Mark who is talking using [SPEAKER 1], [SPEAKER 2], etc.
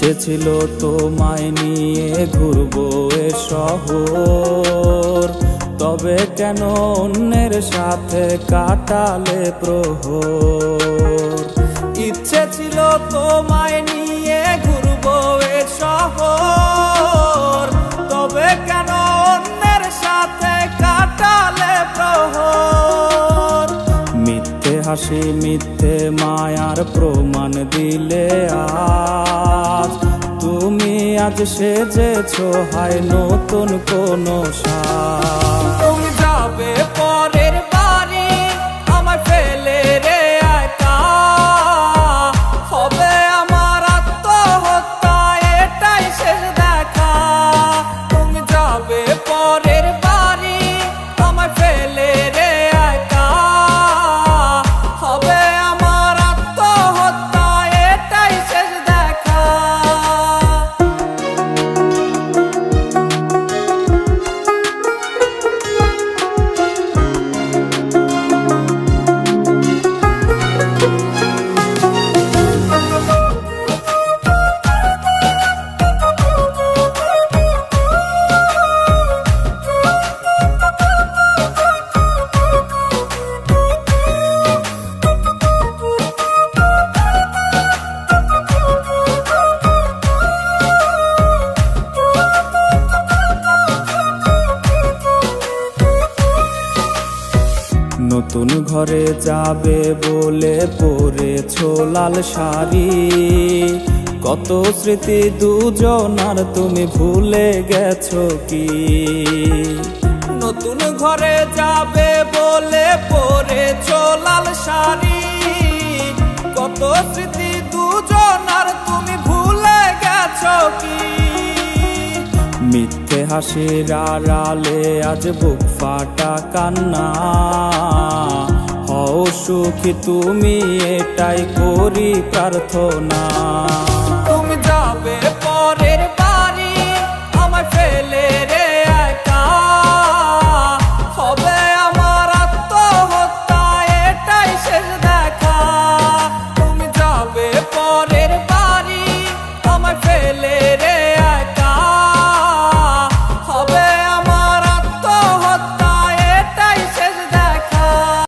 [SPEAKER 1] ইচ্ছে ছিল তোমায় নিয়ে ঘুরবো এ শহর, তবে কেন অন্যের সাথে কাটালে প্রহর। ইচ্ছে ছিল তোমায় নিয়ে ঘুরবো এ শহর, তবে কেন অন্যের সাথে কাটালে প্রহর। মিথ্যে হাসি মিথ্যে মায়ার প্রমাণ দিলে আজ, তুমি আজ সেজেছো হায় নতুন কোনো সাজ। তুমি যাবে পরের বাড়ি আমায় ফেলে রে একা, হবে আমার আত্মহত্যা এটাই শেষ দেখা। তুমি যাবে পরের বাড়ি আমায় ফেলে রে একা, হবে আমার আত্মহত্যা এটাই শেষ দেখা। নতুন ঘরে যাবে বলে পরেছো লাল শাড়ি, কত স্মৃতি দুজনার তুমি ভুলে গেছো কি? নতুন ঘরে যাবে বলে পরেছো লাল শাড়ি, কত স্মৃতি দুজনার তুমি ভুলে গেছো কি? মিথ্যে হাসির আড়ালে আজ বুক ফাটা কান্না, হও সুখী তুমি এটাই করি প্রার্থনা।